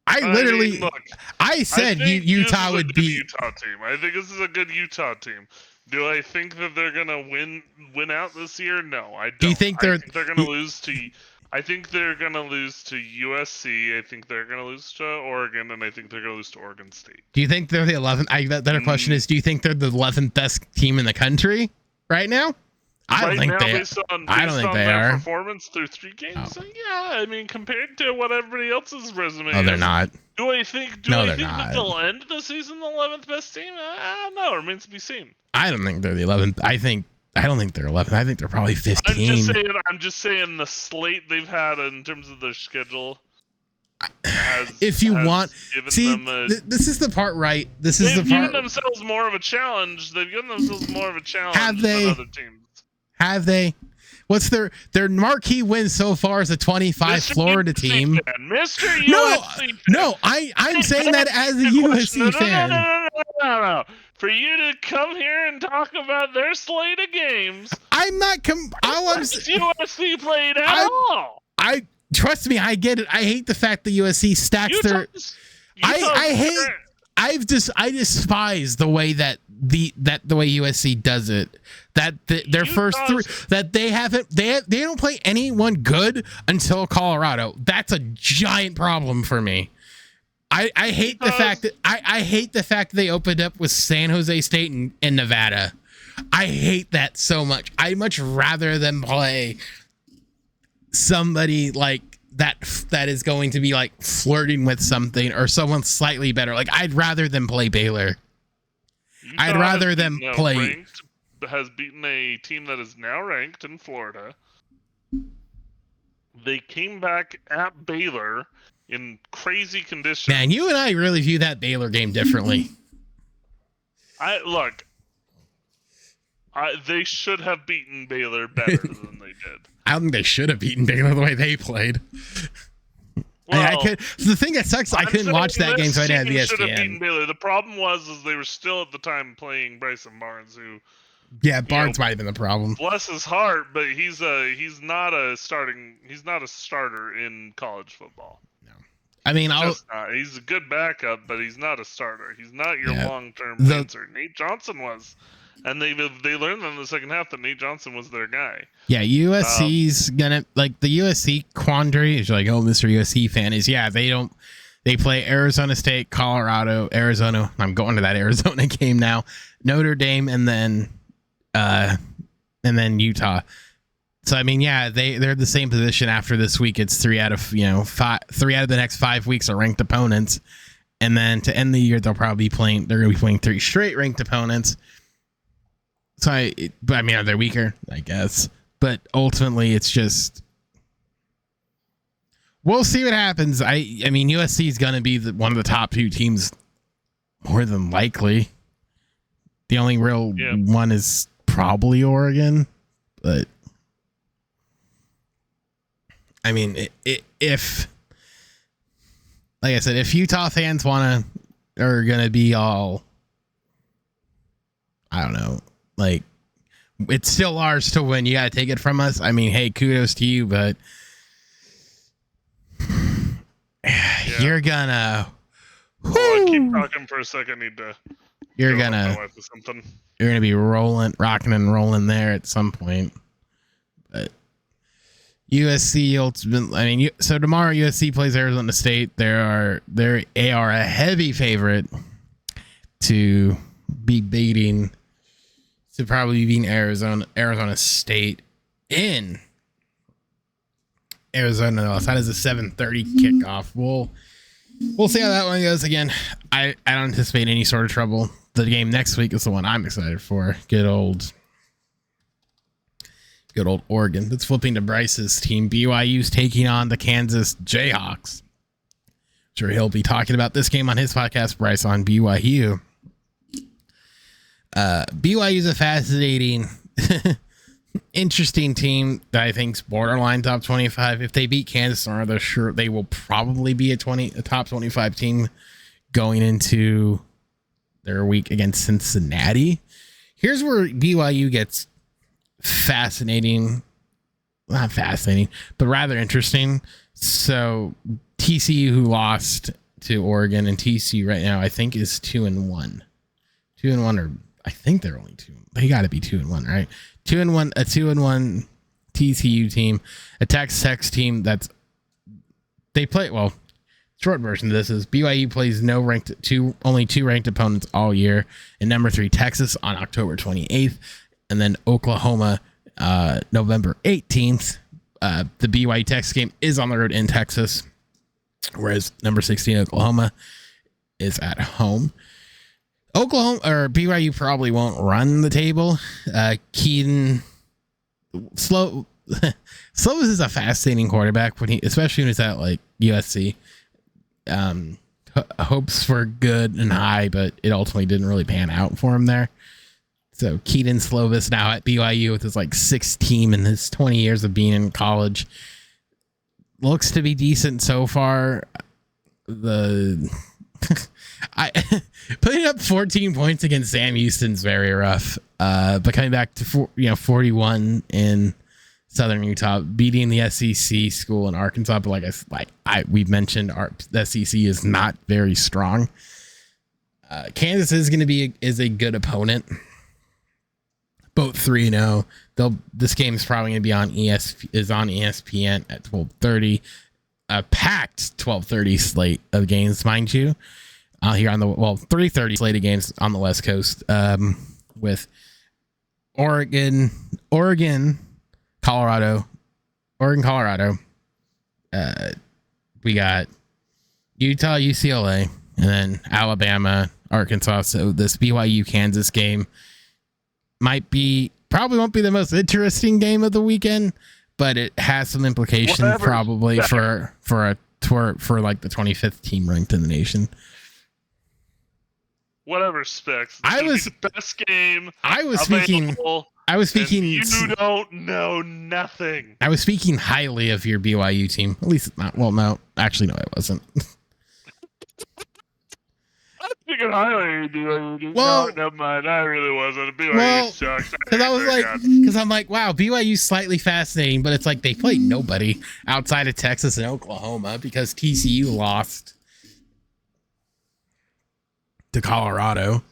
I said Utah would beat Utah team. I think this is a good Utah team. Do I think that they're gonna win out this year? No, I don't. Do you think they're gonna lose to? I think they're gonna lose to USC. I think they're gonna lose to Oregon, and I think they're gonna lose to Oregon State. Do you think they're the 11th? The better question is, do you think they're the 11th best team in the country right now? I don't think they are. Performance through 3 games, yeah. I mean, compared to what everybody else's resume. Oh, they're not. Do I think that they'll end the season the 11th best team? I don't know. It remains to be seen. I don't think they're the 11th. I don't think they're 11th. I think they're probably 15. I'm just saying the slate they've had in terms of their schedule. If you want, see, this is the part, right? They've given themselves more of a challenge. Have they? Than other teams. Have they? What's their marquee win so far is a 25 Florida team. Mr. USC fan. No, I'm saying that as a USC fan. No. For you to come here and talk about their slate of games, I'm not. USC played at all. I trust me. I get it. I hate the fact that USC stacks their. I despise the way that the way USC does it. That their first 3 that they don't play anyone good until Colorado. That's a giant problem for me. I hate the fact that I hate the fact that they opened up with San Jose State and Nevada. I hate that so much. I'd much rather them play somebody like that is going to be like flirting with something or someone slightly better. Like I'd rather them play Baylor. I'd rather them play. Has beaten a team that is now ranked in Florida. They came back at Baylor in crazy conditions. Man, you and I really view that Baylor game differently. They should have beaten Baylor better than they did. I don't think they should have beaten Baylor the way they played. Well, the thing that sucks, I couldn't watch that game, so I didn't have ESPN. Should have beaten Baylor. The problem was they were still at the time playing Bryson Barnes, who. Yeah, Barnes might have been the problem. Bless his heart, but he's not a starter in college football. No, I mean, he's a good backup, but he's not a starter. He's not your long-term answer. Nate Johnson was, and they learned in the second half that Nate Johnson was their guy. Yeah, USC's gonna like the USC quandary is like, oh, Mr. USC fan is they play Arizona State, Colorado, Arizona. I'm going to that Arizona game now. Notre Dame, and then Utah. So I mean, yeah, they're the same position after this week. It's 3 out of 3 out of the next 5 weeks are ranked opponents, and then to end the year they're going to be playing 3 straight ranked opponents. So I mean, they're weaker, I guess, but ultimately it's just we'll see what happens. I mean, USC is going to be one of the top 2 teams more than likely. The only real one is probably Oregon, but I mean, if like I said, if Utah fans are gonna be all, I don't know, like it's still ours to win. You gotta take it from us. I mean, hey, kudos to you, but you're gonna. I keep talking for a second. I need to. You're gonna be rocking and rolling there at some point. But USC ultimately, I mean, so tomorrow USC plays Arizona State. They are a heavy favorite to be beating Arizona State in Arizona. That is a 7:30 kickoff. We'll see how that one goes. Again, I don't anticipate any sort of trouble. The game next week is the one I'm excited for. Good old Oregon. That's flipping to Bryce's team. BYU's taking on the Kansas Jayhawks. I'm sure he'll be talking about this game on his podcast, Bryce, on BYU. BYU's a fascinating, interesting team that I think's borderline top 25. If they beat Kansas, they will probably be a top 25 team going into their week against Cincinnati. Here's where BYU gets fascinating. not fascinating, but rather interesting. So TCU, who lost to Oregon, and TCU right now, I think, is 2-1. 2-1, or I think they're only 2. They got to be 2-1, right? 2-1, a 2-1 TCU team, a Texas Tech team they play well. Short version of this is BYU plays only two ranked opponents all year, and number 3 Texas on October 28th, and then Oklahoma November 18th. The BYU Texas game is on the road in Texas, whereas number 16 Oklahoma is at home. Oklahoma or BYU probably won't run the table. Keaton Slovis is a fascinating quarterback especially when he's at like USC. Hopes were good and high, but it ultimately didn't really pan out for him there. So Keaton Slovis now at BYU with his like 6th team in his 20 years of being in college looks to be decent so far. Putting up 14 points against Sam Houston's very rough. But coming back to 41 in Southern Utah, beating the SEC school in Arkansas, but we've mentioned, the SEC is not very strong. Kansas is going to be a good opponent. Both 3-0. This game is probably going to be on ESPN at 12:30. A packed 12:30 slate of games, mind you. Here on the 3:30 slate of games on the West Coast, with Oregon, Colorado. We got Utah, UCLA, and then Alabama, Arkansas. So this BYU Kansas game probably won't be the most interesting game of the weekend, but it has some implications probably for like the 25th team ranked in the nation. Whatever, Specs. The best game. I was speaking. You don't know nothing. I was speaking highly of your BYU team. At least not. Well, no, actually, no, I wasn't. I was speaking highly of your BYU team. Well, no, never mind. I really wasn't. BYU sucks. Because I'm like, wow, BYU's slightly fascinating, but it's like they played nobody outside of Texas and Oklahoma because TCU lost to Colorado.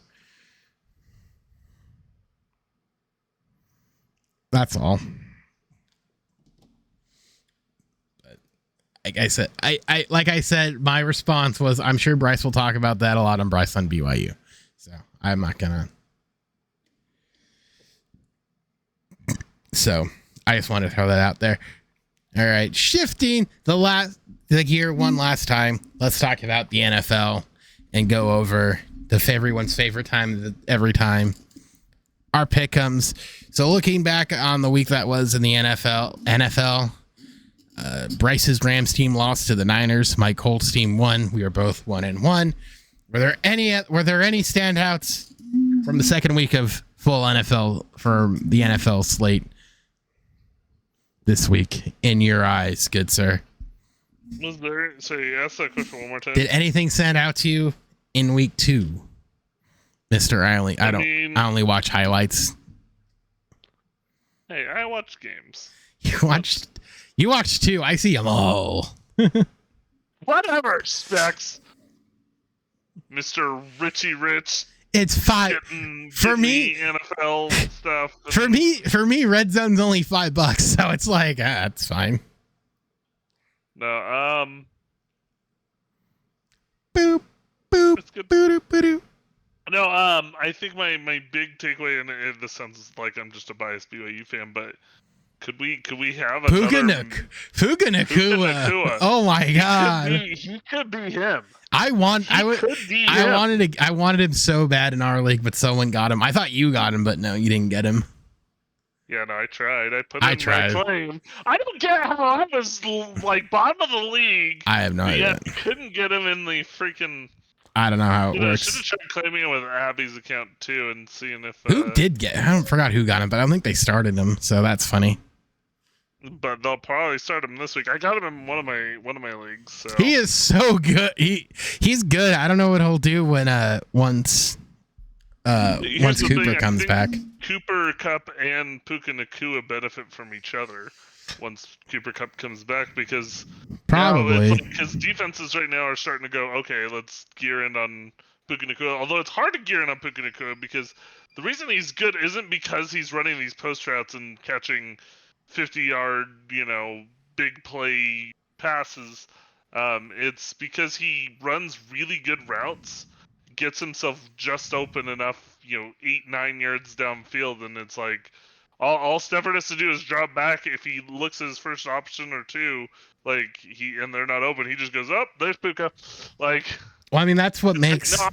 That's all. But like I said, my response was, I'm sure Bryce will talk about that a lot on Bryce on BYU. So I'm not gonna. So I just wanted to throw that out there. All right, shifting the gear one last time. Let's talk about the NFL and go over everyone's favorite time every time. Our pick'ems. So looking back on the week that was in the NFL, Bryce's Rams team lost to the Niners. My Colts team won. We were both 1-1. Were there any standouts from the second week of full NFL for the NFL slate this week in your eyes, good sir? Was there? Sorry, ask that question one more time. Did anything stand out to you in week 2, Mr. Riley? I only watch highlights. Hey, I watch games. You watched 2. I see them all. Whatever, Specs. Mr. Richie Rich. It's 5 for me. NFL stuff. For me, red zone's only $5, so it's like it's fine. No, boop boop boop boop. No, I think my big takeaway, and this sounds like I'm just a biased BYU fan, but could we have Puka Nacua? Oh my God! He could be him. I wanted him so bad in our league, but someone got him. I thought you got him, but no, you didn't get him. Yeah, no, I tried. I tried. My claim. I don't get how I was like bottom of the league. I have no idea. Couldn't get him in the freaking. I don't know how it works. I should have tried claiming it with Abby's account too, and seeing if who did get. I forgot who got him, but I don't think they started him, so that's funny. But they'll probably start him this week. I got him in one of my leagues. So. He is so good. He's good. I don't know what he'll do when once Cooper comes back. Cooper, Kupp, and Puka Nacua benefit from each other. once Cooper Cup comes back, because Probably. because defenses right now are starting to go, okay, let's gear in on Puka Nacua. Although it's hard to gear in on Puka Nacua because the reason he's good isn't because he's running these post routes and catching 50-yard, big play passes. It's because he runs really good routes, gets himself just open enough, 8-9 yards downfield, and it's like all Stafford has to do is drop back. If he looks at his first option or two, and they're not open, he just goes up. There's Puka. Well, I mean, that's what makes. No,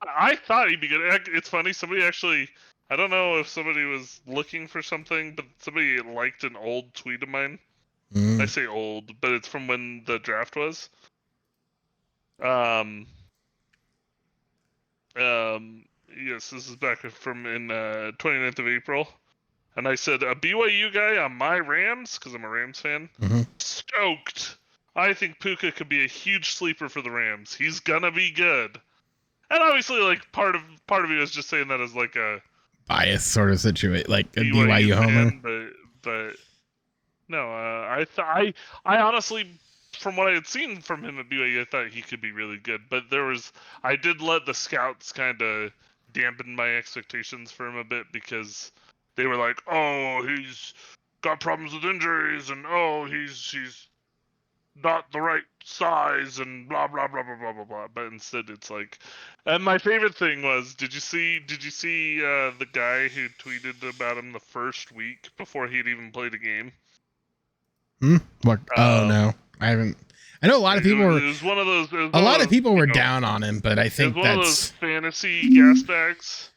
I thought he'd be good. It's funny. Somebody actually, I don't know if somebody was looking for something, but somebody liked an old tweet of mine. I say old, but it's from when the draft was. Yes, this is back from in 29th of April. And I said, a BYU guy on my Rams, because I'm a Rams fan, stoked. I think Puka could be a huge sleeper for the Rams. He's gonna be good. And obviously, part of me was just saying that as like a bias sort of situation, like a BYU homer. Fan, but no, I honestly, from what I had seen from him at BYU, I thought he could be really good. But I did let the scouts kind of dampen my expectations for him a bit because they were like, oh, he's got problems with injuries, and oh, he's not the right size, and blah blah blah blah blah blah blah. But instead, it's like, and my favorite thing was, did you see the guy who tweeted about him the first week before he'd even played a game? What? Oh no, I haven't. I know a lot of people were. It was one of those. A lot of people were down on him, but I think one that's of those fantasy gas bags.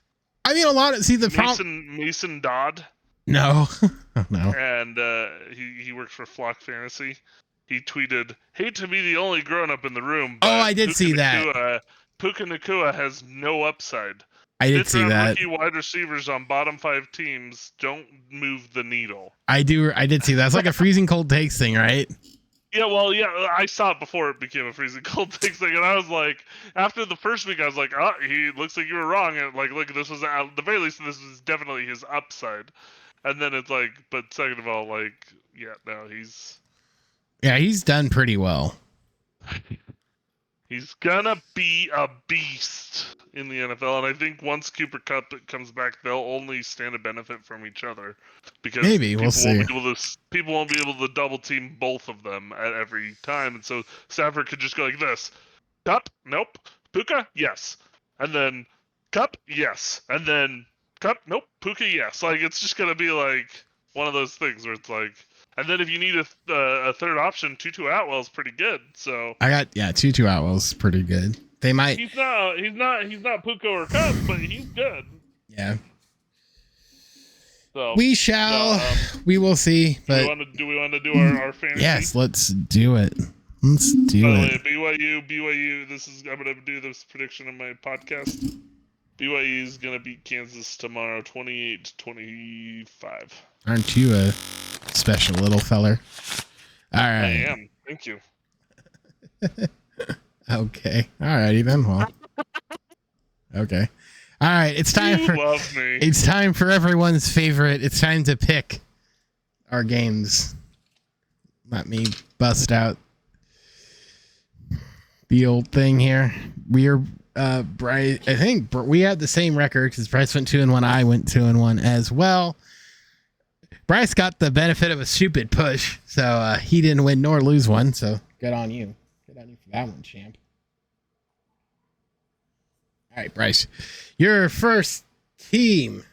I mean, a lot of the problem. Mason Dodd. No, no. And he works for Flock Fantasy. He tweeted, "Hate to be the only grown-up in the room, but I did see that. Puka Nacua has no upside. I did see that. Rookie wide receivers on bottom 5 teams don't move the needle." I did see that. It's like a freezing cold takes thing, right? Yeah, well, yeah, I saw it before it became a freezing cold takes thing, and I was like, after the first week, I was like, oh, he looks like you were wrong, and look, this was at the very least, this was definitely his upside. And then it's like, but second of all, he's done pretty well. He's gonna be a beast in the NFL, and I think once Cooper Kupp comes back, they'll only stand to benefit from each other because maybe we'll see. People won't be able to double team both of them at every time, and so Stafford could just go like this: Kupp, nope; Puka, yes, and then Kupp, yes, and then Kupp, nope; Puka, yes. It's just gonna be like one of those things where it's like. And then if you need a third option, Tutu Atwell's pretty good. So Tutu Atwell's pretty good. They might. He's not Puka or Kupp, but he's good. Yeah. So we shall. We will see. But do we want to do our fantasy? Yes, let's do it. Let's do it. BYU. I'm gonna do this prediction on my podcast. BYU is gonna beat Kansas tomorrow, 28-25. Aren't you a special little feller? All right. I am. Thank you. Okay. All righty then. Well. Okay. All right. It's time for everyone's favorite. It's time to pick our games. Let me bust out the old thing here. We are Bryce. I think we had the same record because Bryce went 2-1. I went 2-1 as well. Bryce got the benefit of a stupid push, so he didn't win nor lose one. So good on you. Good on you for that one, champ. All right, Bryce, your first team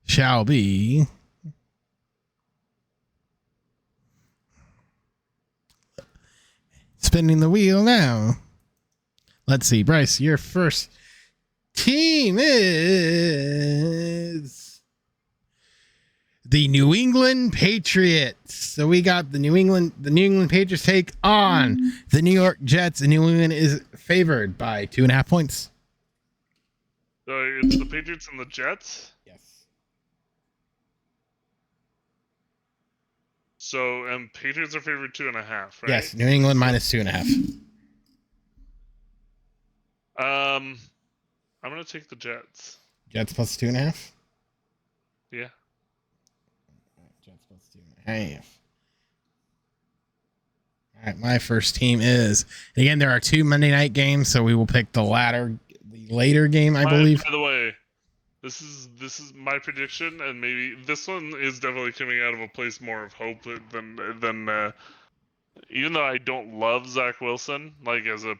shall be spinning the wheel now. Let's see, Bryce, your first team is the New England Patriots. So we got the New England Patriots take on the New York Jets, and New England is favored by 2.5 points. So it's the Patriots and the Jets? Yes. So, and Patriots are favored 2.5, right? Yes, New England minus 2.5. I'm gonna take the Jets. Jets plus 2.5? Yeah. Jets plus 2.5. All right, my first team is, again, there are 2 Monday night games, so we will pick the later game, I believe. By the way, this is my prediction, and maybe this one is definitely coming out of a place more of hope than even though I don't love Zach Wilson, like as a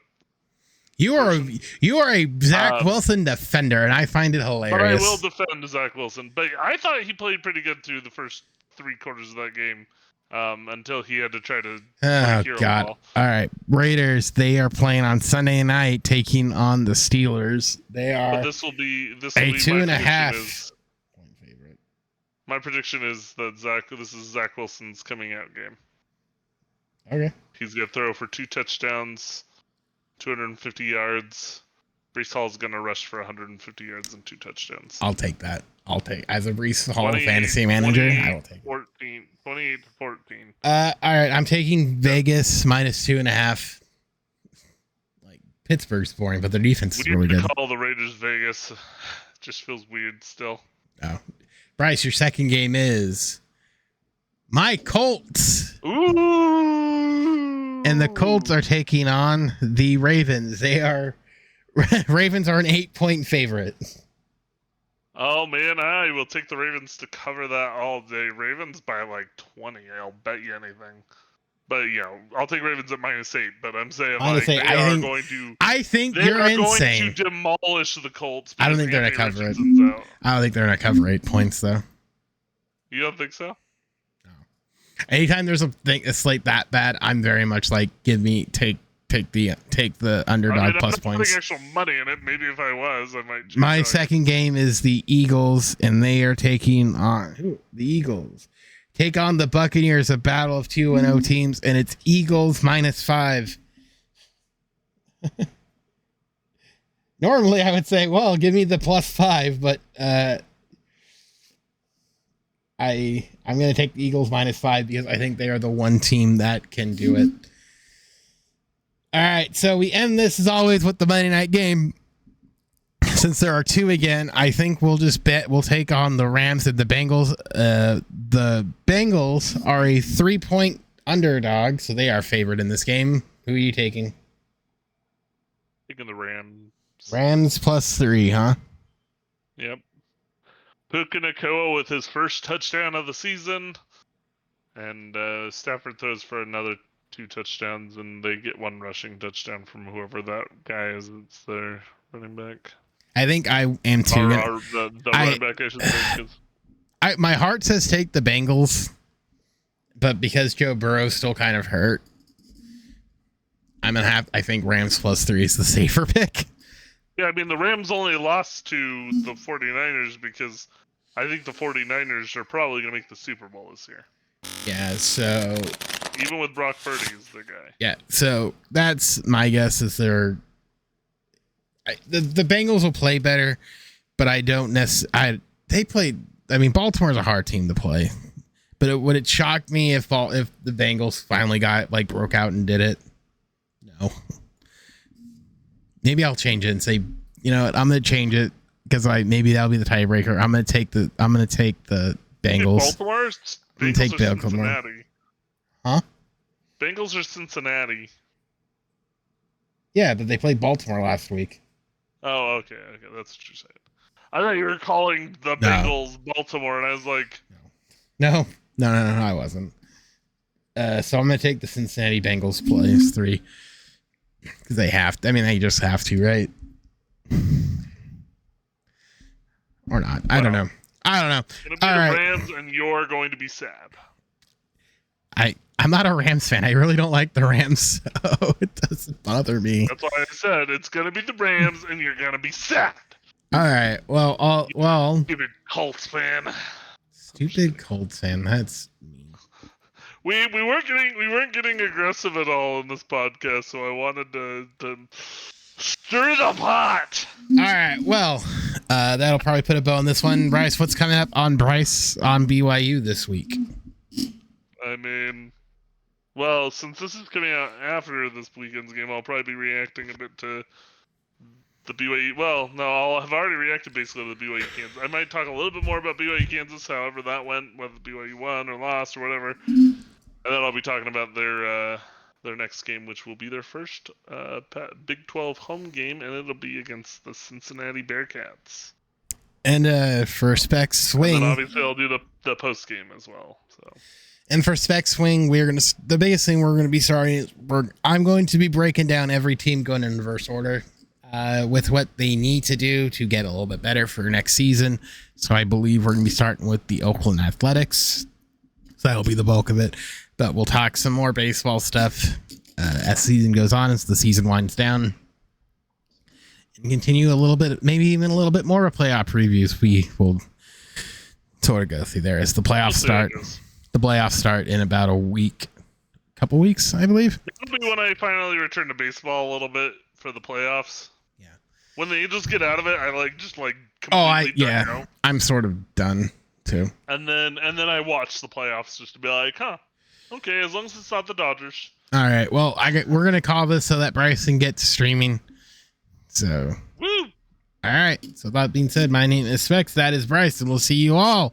You are a Zach Um, Wilson defender, and I find it but I hilarious. will defend Zach Wilson. But I thought he played pretty good through the first 3 quarters of that game, until he had to try to play Oh hero God! ball. All right, Raiders. They are playing on Sunday night, taking on the Steelers. They are But this will be a 2.5 point favorite. My prediction is that this is Zach Wilson's coming out game. Okay. He's gonna throw for 2 touchdowns, 250 yards. Brees Hall's gonna rush for 150 yards and 2 touchdowns. I'll take that. As a Brees Hall fantasy manager, I will take it. 28-14. All right, I'm taking Vegas minus 2.5. Like Pittsburgh's boring, but their defense is really good. Call the Raiders Vegas. Just feels weird still. Oh, Bryce, your second game is my Colts. Ooh! And the Colts are taking on the Ravens. Ravens are an 8-point favorite. Oh man, I will take the Ravens to cover that all day. Ravens by like 20. I'll bet you anything. But I'll take Ravens at -8. But I'm saying I think you're insane. Going to demolish the Colts. I don't think they're gonna cover it. I don't think they're gonna cover 8 points though. You don't think so? No. Anytime there's a slate that bad, I'm very much like take the underdog plus points. I'm not putting actual money in it. Maybe if I was, I might. My second game is the Eagles, and they are taking on the Eagles. Take on the Buccaneers, a battle of 2-0 teams, and it's Eagles -5. Normally, I would say, well, give me the +5, but I'm going to take the Eagles -5 because I think they are the one team that can do it. All right, so we end this as always with the Monday night game. Since there are 2 again, I think we'll just bet we'll take on the Rams and the Bengals. The Bengals are a 3-point underdog, so they are favored in this game. Who are you taking? Taking the Rams. Rams +3, huh? Yep. Puka Nacua with his first touchdown of the season, and Stafford throws for another 2 touchdowns, and they get 1 rushing touchdown from whoever that guy is. It's their running back. I think I am too. The running back, I should say. My heart says take the Bengals, but because Joe Burrow's still kind of hurt, I think Rams +3 is the safer pick. Yeah, I mean, the Rams only lost to the 49ers because I think the 49ers are probably going to make the Super Bowl this year. Yeah, so... Even with Brock Purdy as the guy. Yeah, so that's my guess is the Bengals will play better, but I don't necessarily... Baltimore's a hard team to play, but would it shock me if the Bengals finally broke out and did it? No. Maybe I'll change it and say, you know what, I'm going to change it because maybe that'll be the tiebreaker. I'm going to take the Bengals. Baltimore's? I'm going to take Baltimore. Huh? Bengals or Cincinnati? Yeah, but they played Baltimore last week. Oh, okay, that's what you're saying. I thought you were calling the Bengals Baltimore, and I was like... No, I wasn't. So I'm going to take the Cincinnati Bengals +3. Because they have to. They just have to, right? Or not. I don't know. It's going to be the Rams, and you're going to be sad. I'm not a Rams fan. I really don't like the Rams, so it doesn't bother me. That's why I said it's going to be the Rams, and you're going to be sad. All right. Well. Stupid Colts fan. Stupid Colts fan. That's mean. We weren't getting aggressive at all in this podcast, so I wanted to stir the pot. All right. Well, that'll probably put a bow on this one. Bryce, what's coming up on BYU this week? Well, since this is coming out after this weekend's game, I'll probably be reacting a bit to the BYU. Well, no, I'll have already reacted basically to the BYU Kansas. I might talk a little bit more about BYU Kansas, however that went, whether BYU won or lost or whatever. And then I'll be talking about their their next game, which will be their first Big 12 home game, and it'll be against the Cincinnati Bearcats. And for Specks Swing, and then obviously I'll do the post game as well. So. And for Spec Swing, the biggest thing we're gonna be starting is I'm going to be breaking down every team going in reverse order, with what they need to do to get a little bit better for next season. So I believe we're gonna be starting with the Oakland Athletics. So that'll be the bulk of it. But we'll talk some more baseball stuff as the season goes on, as the season winds down, and continue a little bit, maybe even a little bit more of playoff previews. We will sort of go through there as the playoffs start. The playoffs start in about couple weeks, I believe. It'll be when I finally return to baseball a little bit for the playoffs. Yeah. When the Angels get out of it, I completely done out. I'm sort of done too. And then I watch the playoffs just to be like, okay, as long as it's not the Dodgers. All right. Well, we're gonna call this so that Bryce can get streaming. So. Woo! All right. So that being said, my name is Specs. That is Bryce, and we'll see you all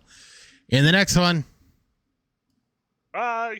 in the next one. Bye.